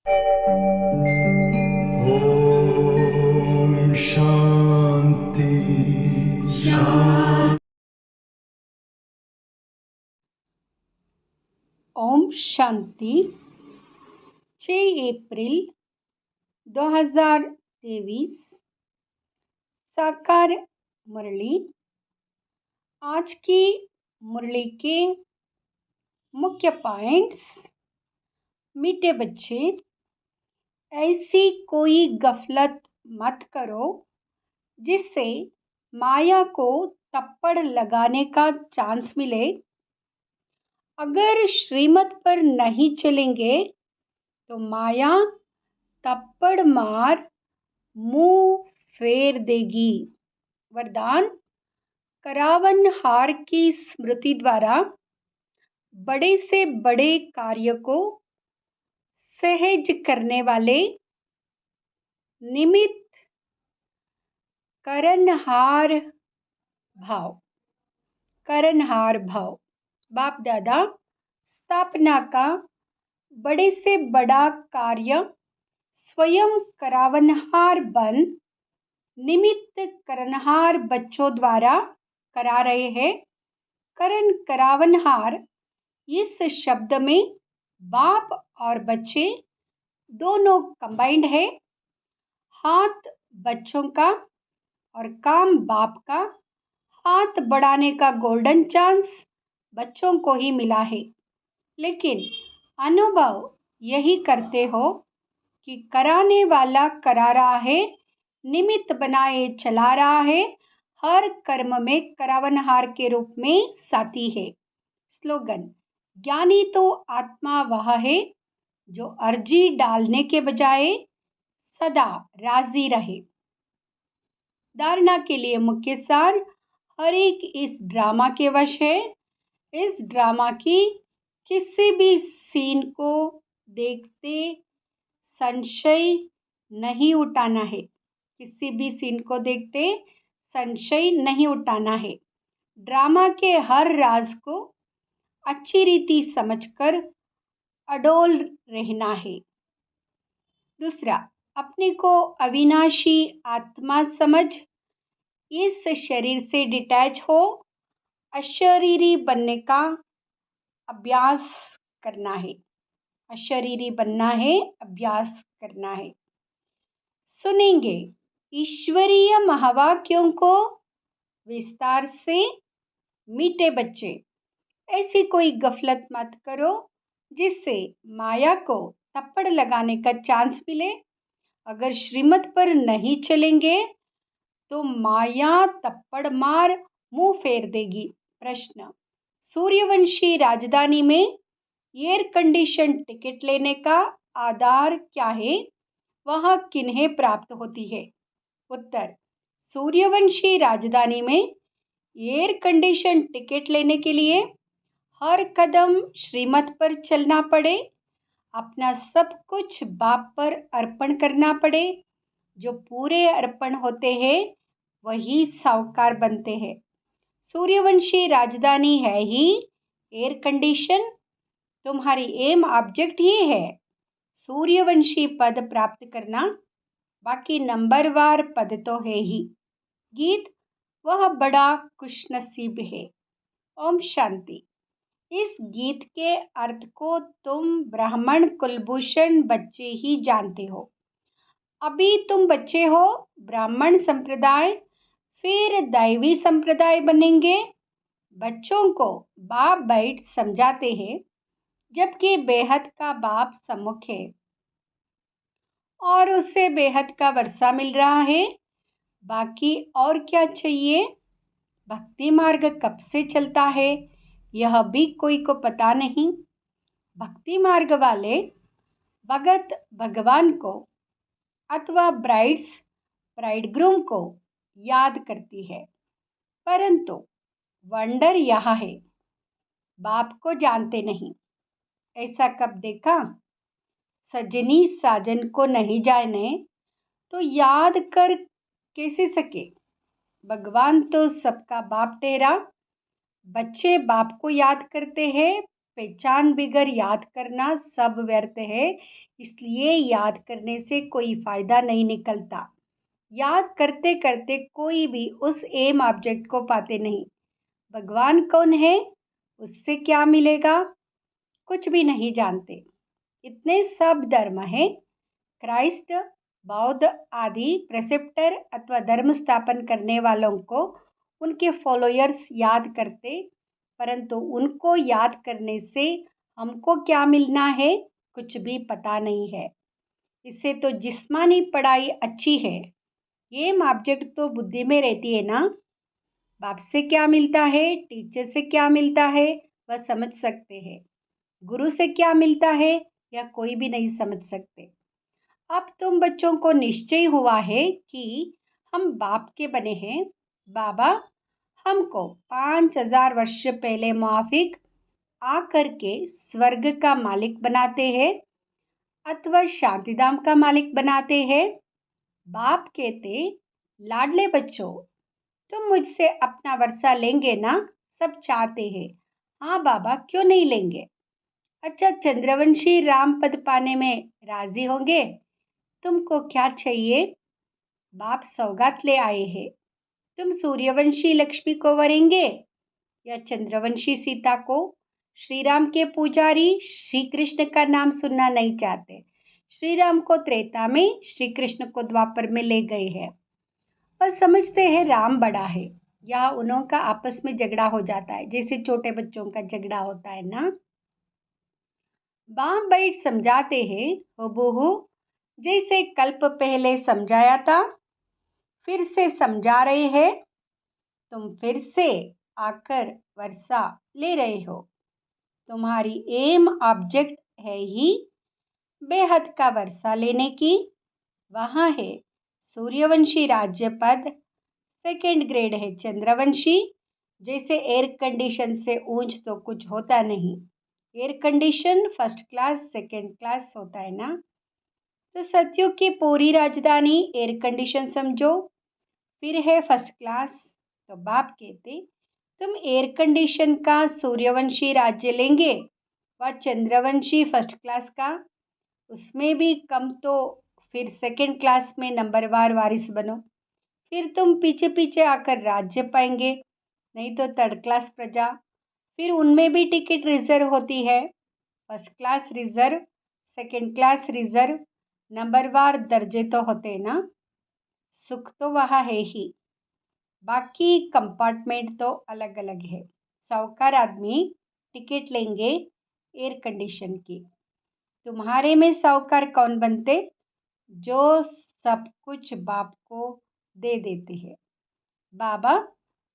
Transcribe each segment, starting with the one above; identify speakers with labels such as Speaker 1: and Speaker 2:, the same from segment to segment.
Speaker 1: ओम शांति शांति।
Speaker 2: ओम शांति। 6 अप्रैल 2023 साकार मुरली। आज की मुरली के मुख्य पॉइंट्स। मीठे बच्चे, ऐसी कोई गफलत मत करो जिससे माया को थप्पड़ लगाने का चांस मिले। अगर श्रीमत पर नहीं चलेंगे तो माया थप्पड़ मार मुंह फेर देगी। वरदान: करावन हार की स्मृति द्वारा बड़े से बड़े कार्य को सहज करने वाले निमित्त करनहार भाव। करनहार भाव। बाप दादा स्थापना का बड़े से बड़ा कार्य स्वयं करावनहार बन निमित्त करनहार बच्चों द्वारा करा रहे हैं। करण करावनहार इस शब्द में बाप और बच्चे दोनों कंबाइंड है। हाथ बच्चों का और काम बाप का। हाथ बढ़ाने का गोल्डन चांस बच्चों को ही मिला है, लेकिन अनुभव यही करते हो कि कराने वाला करा रहा है, निमित्त बनाए चला रहा है, हर कर्म में करावनहार के रूप में साथी है। स्लोगन: ज्ञानी तो आत्मा वह है जो अर्जी डालने के बजाय सदा राजी रहे। धारणा के लिए मुख्य सार: हर एक इस ड्रामा के वश है। इस ड्रामा की किसी भी सीन को देखते संशय नहीं उठाना है। किसी भी सीन को देखते संशय नहीं उठाना है। ड्रामा के हर राज को अच्छी रीति समझकर अडोल रहना है। दूसरा, अपने को अविनाशी आत्मा समझ इस शरीर से डिटैच हो अशरीरी बनने का अभ्यास करना है। अशरीरी बनना है, अभ्यास करना है। सुनेंगे ईश्वरीय महावाक्यों को विस्तार से। मीठे बच्चे, ऐसी कोई गफलत मत करो जिससे माया को थप्पड़ लगाने का चांस मिले। अगर श्रीमत पर नहीं चलेंगे तो माया थप्पड़ मार मुंह फेर देगी। प्रश्न: सूर्यवंशी राजधानी में एयर कंडीशन टिकट लेने का आधार क्या है? वह किन्हें प्राप्त होती है? उत्तर: सूर्यवंशी राजधानी में एयर कंडीशन टिकट लेने के लिए हर कदम श्रीमत पर चलना पड़े, अपना सब कुछ बाप पर अर्पण करना पड़े। जो पूरे अर्पण होते हैं वही साहूकार बनते हैं। सूर्यवंशी राजधानी है ही एयर कंडीशन। तुम्हारी एम ऑब्जेक्ट ही है सूर्यवंशी पद प्राप्त करना, बाकी नंबरवार पद तो है ही। गीत: वह बड़ा खुशनसीब है। ओम शांति। इस गीत के अर्थ को तुम ब्राह्मण कुलभूषण बच्चे ही जानते हो। अभी तुम बच्चे हो, ब्राह्मण संप्रदाय फिर दैवी संप्रदाय बनेंगे। बच्चों को बाप बैठ समझाते हैं, जबकि बेहद का बाप सम्मुख है और उससे बेहद का वर्षा मिल रहा है। बाकी और क्या चाहिए? भक्ति मार्ग कब से चलता है यह भी कोई को पता नहीं। भक्ति मार्ग वाले भगत भगवान को अथवा ब्राइडग्रूम को याद करती है, परंतु वंडर यह है बाप को जानते नहीं। ऐसा कब देखा? सजनी साजन को नहीं जाने तो याद कर कैसे सके? भगवान तो सबका बाप ठहरा। बच्चे बाप को याद करते हैं। पहचान बिगर याद करना सब व्यर्थ है, इसलिए याद करने से कोई फ़ायदा नहीं निकलता। याद करते करते कोई भी उस एम ऑब्जेक्ट को पाते नहीं। भगवान कौन है, उससे क्या मिलेगा, कुछ भी नहीं जानते। इतने सब धर्म हैं, क्राइस्ट, बौद्ध आदि प्रेसेप्टर अथवा धर्म स्थापन करने वालों को उनके फॉलोअर्स याद करते, परंतु उनको याद करने से हमको क्या मिलना है, कुछ भी पता नहीं है। इससे तो जिस्मानी पढ़ाई अच्छी है। ये ऑब्जेक्ट तो बुद्धि में रहती है ना। बाप से क्या मिलता है, टीचर से क्या मिलता है, वह समझ सकते हैं। गुरु से क्या मिलता है, यह कोई भी नहीं समझ सकते। अब तुम बच्चों को निश्चय हुआ है कि हम बाप के बने हैं। बाबा हमको 5000 वर्ष पहले मुआफिक आकर के स्वर्ग का मालिक बनाते हैं अथवा शांतिधाम का मालिक बनाते हैं। बाप कहते, लाडले बच्चों, तुम मुझसे अपना वर्षा लेंगे ना, सब चाहते हैं। हाँ बाबा, क्यों नहीं लेंगे। अच्छा, चंद्रवंशी राम पद पाने में राजी होंगे। तुमको क्या चाहिए, बाप सौगात ले आए हैं। तुम सूर्यवंशी लक्ष्मी को वरेंगे या चंद्रवंशी सीता को। श्री राम के पुजारी श्री कृष्ण का नाम सुनना नहीं चाहते। श्री राम को त्रेता में, श्री कृष्ण को द्वापर में ले गए हैं और समझते हैं राम बड़ा है। या उन्हों का आपस में झगड़ा हो जाता है, जैसे छोटे बच्चों का झगड़ा होता है ना। बाप बैठ समझाते हैं, हुबहू जैसे कल्प पहले समझाया था, फिर से समझा रहे हैं। तुम फिर से आकर वर्षा ले रहे हो। तुम्हारी एम ऑब्जेक्ट है ही बेहद का वर्षा लेने की। वहाँ है सूर्यवंशी राज्य पद, सेकेंड ग्रेड है चंद्रवंशी। जैसे एयर कंडीशन से ऊंच तो कुछ होता नहीं। Air condition first class second class होता है ना। तो सत्युग की पूरी राजधानी एयर कंडीशन समझो, फिर है फर्स्ट क्लास। तो बाप कहते, तुम एयर कंडीशन का सूर्यवंशी राज्य लेंगे व चंद्रवंशी फर्स्ट क्लास का, उसमें भी कम तो फिर सेकेंड क्लास में नंबरवार वारिस बनो। फिर तुम पीछे पीछे आकर राज्य पाएंगे, नहीं तो थर्ड क्लास प्रजा। फिर उनमें भी टिकट रिजर्व होती है, first class reserve, second class reserve, नंबरवार दर्जे तो होते हैं ना। सुख तो वहाँ है ही, बाकी कंपार्टमेंट तो अलग अलग है। साहूकार आदमी टिकट लेंगे एयर कंडीशन की। तुम्हारे में साहूकार कौन बनते, जो सब कुछ बाप को दे देते हैं। बाबा,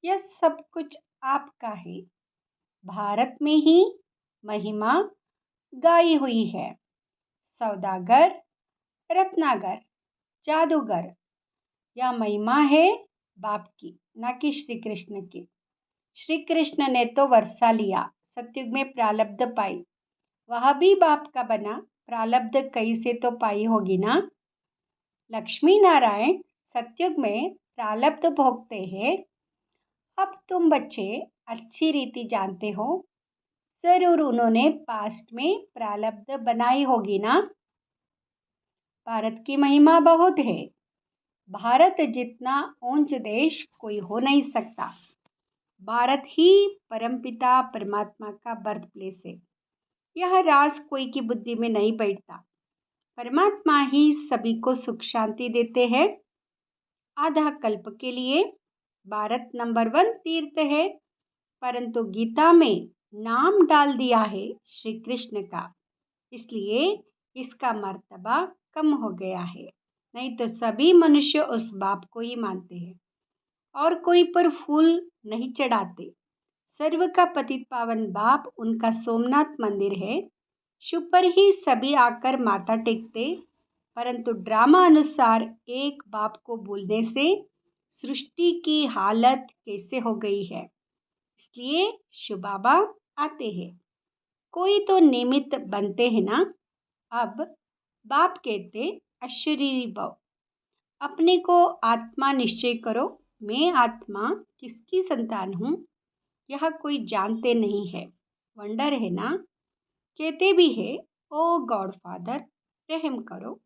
Speaker 2: यह सब कुछ आपका है। भारत में ही महिमा गाई हुई है। सौदागर, रत्नागर, जादूगर, यह महिमा है बाप की, ना कि श्री कृष्ण की। श्री कृष्ण ने तो वर्षा लिया, सतयुग में प्रालब्ध पाई, वह भी बाप का बना, प्रालब्ध कई से तो पाई होगी ना। लक्ष्मी नारायण सतयुग में प्रालब्ध भोगते हैं। अब तुम बच्चे अच्छी रीति जानते हो, जरूर उन्होंने पास्ट में प्रालब्ध बनाई होगी ना। भारत की महिमा बहुत है। भारत जितना ऊंच देश कोई हो नहीं सकता। भारत ही परमपिता परमात्मा का बर्थ प्लेस है। यह राज कोई की बुद्धि में नहीं बैठता। परमात्मा ही सभी को सुख शांति देते हैं। आधा कल्प के लिए भारत नंबर 1 तीर्थ है, परंतु गीता में नाम डाल दिया है श्री कृष्ण का, इसलिए इसका मर्तबा कम हो गया है। नहीं तो सभी मनुष्य उस बाप को ही मानते हैं और कोई पर फूल नहीं चढ़ाते। सर्व का पतित पावन बाप उनका सोमनाथ मंदिर है, शुभ पर ही सभी आकर माथा टेकते। परंतु ड्रामा अनुसार एक बाप को भूलने से सृष्टि की हालत कैसे हो गई है, इसलिए शिव बाबा आते हैं। कोई तो निमित्त बनते हैं ना। अब बाप कहते, अशरीरी भव, अपने को आत्मा निश्चय करो। मैं आत्मा किसकी संतान हूँ, यह कोई जानते नहीं है। वंडर है ना। कहते भी है, ओ गॉड फादर, रहम करो।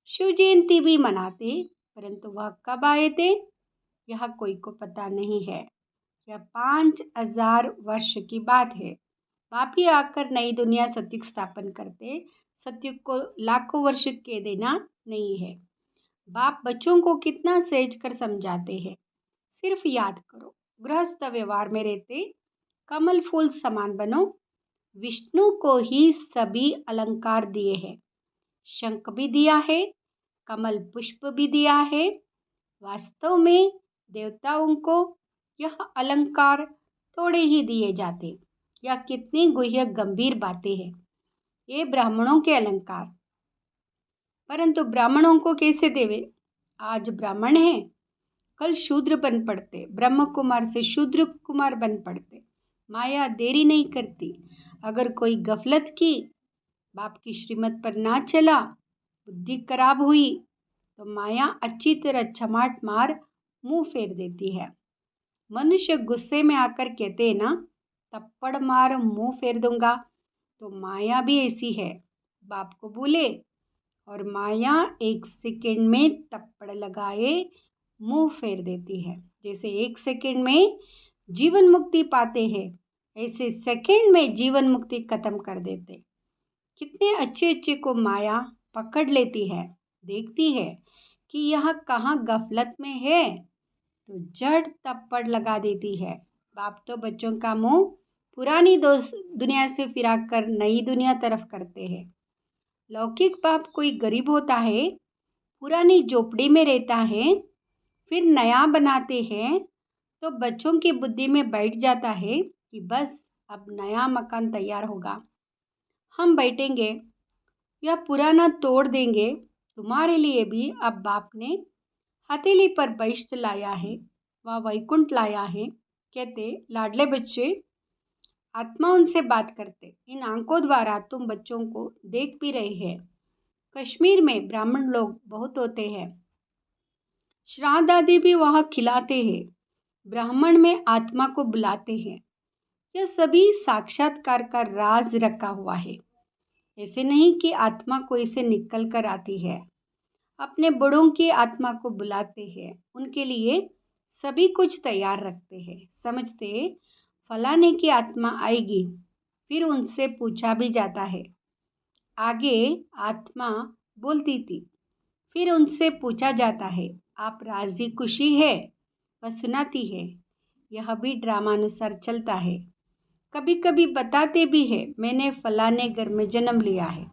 Speaker 2: शिव जयंती भी मनाते, परंतु वह कब आए थे यह कोई को पता नहीं है। यह 5000 वर्ष की बात है। बाप ही आकर नई दुनिया सतयुग स्थापन करते, सतयुग को लाखों वर्ष के देना नहीं है। बाप बच्चों को कितना सहज कर समझाते हैं। सिर्फ याद करो, गृहस्थ व्यवहार में रहते कमल फूल समान बनो। विष्णु को ही सभी अलंकार दिए हैं, शंख भी दिया है, कमल पुष्प भी दिया है। वास्तव में देवताओं को यह अलंकार थोड़े ही दिए जाते। यह कितनी गुह्य गंभीर बातें हैं। ये ब्राह्मणों के अलंकार, परंतु ब्राह्मणों को कैसे देवे? आज ब्राह्मण हैं, कल शूद्र बन पड़ते, ब्रह्म कुमार से शूद्र कुमार बन पड़ते। माया देरी नहीं करती। अगर कोई गफलत की, बाप की श्रीमत पर ना चला, बुद्धि खराब हुई, तो माया अच्छी तरह चमाट मार मुंह फेर देती है। मनुष्य गुस्से में आकर कहते हैं ना, थप्पड़ मार मुंह फेर दूंगा, तो माया भी ऐसी है। बाप को भूले और माया 1 सेकंड में थप्पड़ लगाए मुंह फेर देती है। जैसे 1 सेकंड में जीवन मुक्ति पाते हैं, ऐसे सेकंड में जीवन मुक्ति खत्म कर देते। कितने अच्छे अच्छे को माया पकड़ लेती है, देखती है कि यह कहाँ गफलत में है, तो जड़ थप्पड़ लगा देती है। बाप तो बच्चों का मुंह पुरानी दुनिया से फिरा कर नई दुनिया तरफ करते हैं। लौकिक बाप कोई गरीब होता है, पुरानी झोपड़ी में रहता है, फिर नया बनाते हैं, तो बच्चों की बुद्धि में बैठ जाता है कि बस अब नया मकान तैयार होगा, हम बैठेंगे, यह पुराना तोड़ देंगे। तुम्हारे लिए भी अब बाप ने हथेली पर बैश्त लाया है, वह वैकुंठ लाया है। कहते लाडले बच्चे, आत्मा उनसे बात करते, इन आंखों द्वारा तुम बच्चों को देख भी रहे हैं। कश्मीर में ब्राह्मण लोग बहुत होते हैं, श्राद्ध आदि भी वहाँ खिलाते हैं, ब्राह्मण में आत्मा को बुलाते हैं। यह सभी साक्षात्कार का राज रखा हुआ है। ऐसे नहीं कि आत्मा कोई से निकल कर आती है। अपने बड़ों की आत्मा को बुलाते हैं, उनके लिए सभी कुछ तैयार रखते हैं। समझते फलाने की आत्मा आएगी, फिर उनसे पूछा भी जाता है। आगे आत्मा बोलती थी, फिर उनसे पूछा जाता है, आप राजी खुशी है? वह सुनाती है। यह भी ड्रामानुसार चलता है। कभी कभी बताते भी है, मैंने फलाने घर में जन्म लिया है।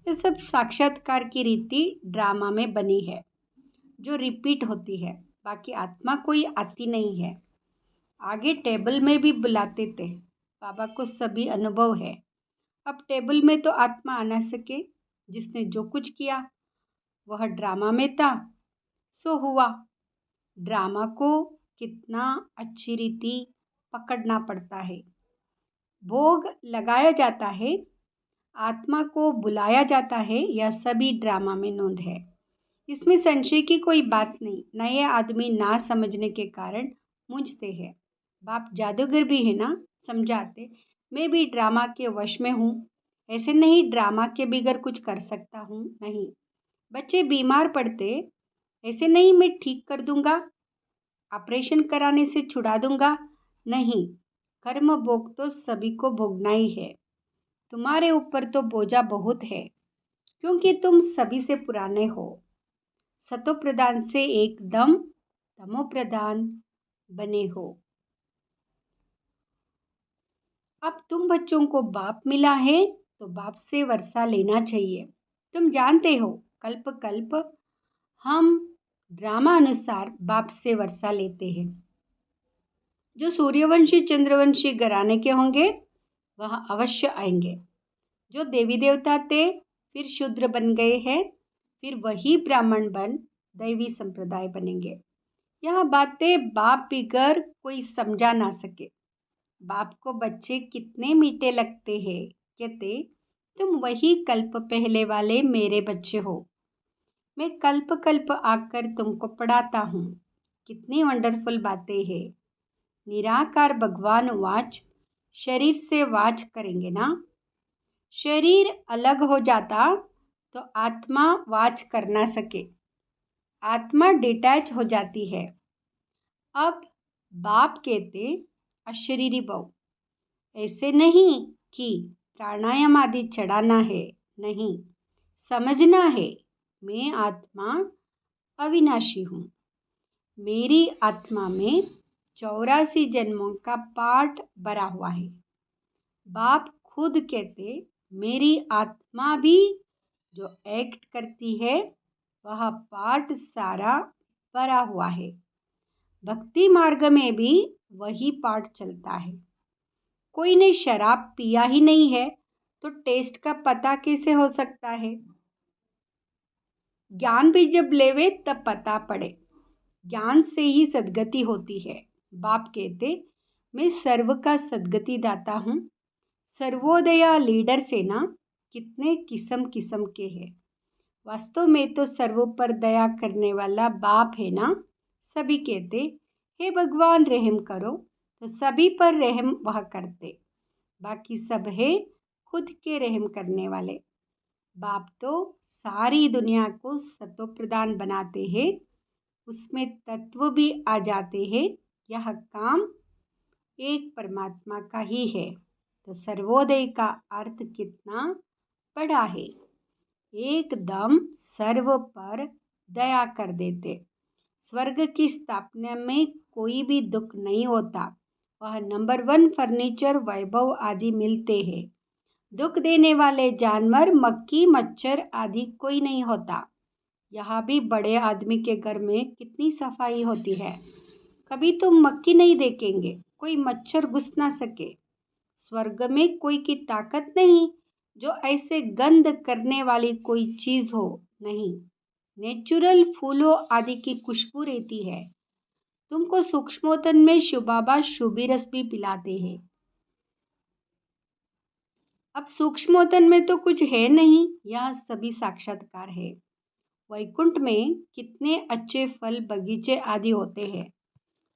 Speaker 2: ये सब साक्षात्कार की रीति ड्रामा में बनी है, जो रिपीट होती है। बाकी आत्मा कोई आती नहीं है। आगे टेबल में भी बुलाते थे, बाबा को सभी अनुभव है। अब टेबल में तो आत्मा आ ना सके, जिसने जो कुछ किया वह ड्रामा में था, सो हुआ। ड्रामा को कितना अच्छी रीति पकड़ना पड़ता है। भोग लगाया जाता है, आत्मा को बुलाया जाता है, यह सभी ड्रामा में नोंद है। इसमें संशय की कोई बात नहीं। नए आदमी ना समझने के कारण मूंझते हैं। बाप जादूगर भी है ना, समझाते, मैं भी ड्रामा के वश में हूँ। ऐसे नहीं ड्रामा के बगैर कुछ कर सकता हूँ, नहीं। बच्चे बीमार पड़ते, ऐसे नहीं मैं ठीक कर दूंगा, ऑपरेशन कराने से छुड़ा दूंगा, नहीं। कर्म भोग तो सभी को भोगना ही है। तुम्हारे ऊपर तो बोझा बहुत है, क्योंकि तुम सभी से पुराने हो। सतो प्रधान से एकदम तमो प्रधान बने हो। अब तुम बच्चों को बाप मिला है, तो बाप से वर्षा लेना चाहिए। तुम जानते हो, कल्प कल्प हम ड्रामा अनुसार बाप से वर्षा लेते हैं। जो सूर्यवंशी चंद्रवंशी घराने के होंगे वह अवश्य आएंगे। जो देवी देवता थे फिर शूद्र बन गए हैं, फिर वही ब्राह्मण बन दैवी संप्रदाय बनेंगे। यह बातें बाप बिगर कोई समझा ना सके। बाप को बच्चे कितने मीठे लगते हैं। कहते तुम वही कल्प पहले वाले मेरे बच्चे हो। मैं कल्प कल्प आकर तुमको पढ़ाता हूँ। कितनी वंडरफुल बातें हैं। निराकार भगवान वाच, शरीर से वाच करेंगे ना। शरीर अलग हो जाता तो आत्मा वाच कर ना सके, आत्मा डिटैच हो जाती है। अब बाप कहते अशरीरी भव, ऐसे नहीं कि प्राणायाम आदि चढ़ाना है, नहीं, समझना है मैं आत्मा अविनाशी हूँ। मेरी आत्मा में 84 जन्मों का पाठ भरा हुआ है। बाप खुद कहते मेरी आत्मा भी जो एक्ट करती है वह पाठ सारा भरा हुआ है। भक्ति मार्ग में भी वही पाठ चलता है। कोई ने शराब पिया ही नहीं है तो टेस्ट का पता कैसे हो सकता है? ज्ञान भी जब लेवे तब पता पड़े। ज्ञान से ही सद्गति होती है। बाप कहते मैं सर्व का सद्गति दाता हूँ। सर्वोदया लीडर से ना कितने किस्म किस्म के हैं। वास्तव में तो सर्वों पर दया करने वाला बाप है ना। सभी कहते हे भगवान रहम करो तो सभी पर रहम वह करते। बाकी सब है खुद के रहम करने वाले। बाप तो सारी दुनिया को सतो प्रधान बनाते हैं, उसमें तत्व भी आ जाते हैं। यह काम एक परमात्मा का ही है। तो सर्वोदय का अर्थ कितना बड़ा है। एकदम सर्व पर दया कर देते। स्वर्ग की स्थापना में कोई भी दुख नहीं होता। वह नंबर 1 फर्नीचर वैभव आदि मिलते हैं। दुख देने वाले जानवर मक्खी मच्छर आदि कोई नहीं होता। यहाँ भी बड़े आदमी के घर में कितनी सफाई होती है। कभी तुम मक्खी नहीं देखेंगे, कोई मच्छर घुस ना सके। स्वर्ग में कोई की ताकत नहीं जो ऐसे गंध करने वाली कोई चीज हो, नहीं। नेचुरल फूलों आदि की खुशबू रहती है। तुमको सूक्ष्मोतन में शिव बाबा शुभी रस भी पिलाते हैं। अब सूक्ष्मोतन में तो कुछ है नहीं, यह सभी साक्षात्कार है। वैकुंठ में कितने अच्छे फल बगीचे आदि होते हैं।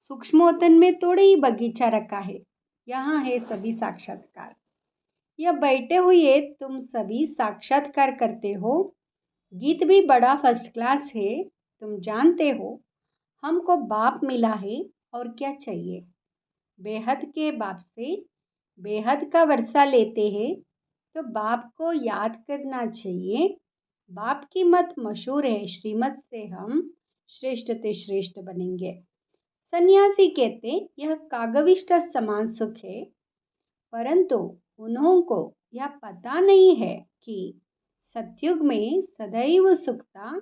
Speaker 2: सूक्ष्मोतन में थोड़े ही बगीचा रखा है, यहाँ है सभी साक्षात्कार। यह बैठे हुए तुम सभी साक्षात्कार करते हो। गीत भी बड़ा फर्स्ट क्लास है। तुम जानते हो हमको बाप मिला है और क्या चाहिए। बेहद के बाप से बेहद का वर्षा लेते हैं तो बाप को याद करना चाहिए। बाप की मत मशहूर है, श्रीमत से हम श्रेष्ठ ते श्रेष्ठ बनेंगे। सन्यासी कहते यह कागविष्ट समान सुख है, परंतु उन्हों को यह पता नहीं है कि सतयुग में सदैव सुख था।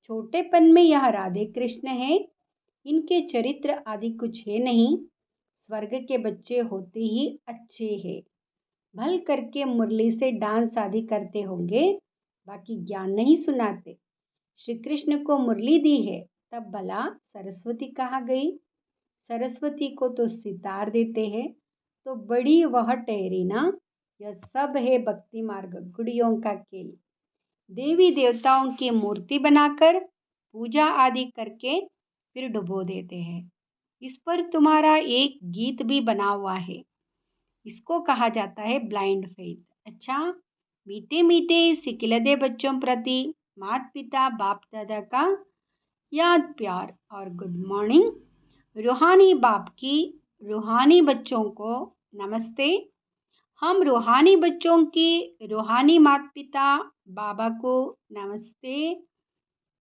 Speaker 2: छोटेपन में यह राधे कृष्ण है, इनके चरित्र आदि कुछ है नहीं। स्वर्ग के बच्चे होते ही अच्छे हैं, भल करके मुरली से डांस आदि करते होंगे, बाकी ज्ञान नहीं सुनाते। श्री कृष्ण को मुरली दी है तब भला सरस्वती कहाँ गई? सरस्वती को तो सितार देते हैं, तो बड़ी वह ठहरी ना। यह सब है भक्ति मार्ग गुड़ियों का खेल। देवी देवताओं की मूर्ति बनाकर पूजा आदि करके फिर डुबो देते हैं। इस पर तुम्हारा एक गीत भी बना हुआ है। इसको कहा जाता है ब्लाइंड फेथ। अच्छा, मीठे मीठे सिकिलदे बच्चों प्रति माता पिता बाप दादा का याद प्यार और गुड मॉर्निंग। रूहानी बाप की रूहानी बच्चों को नमस्ते। हम रूहानी बच्चों की रूहानी माता पिता बाबा को नमस्ते।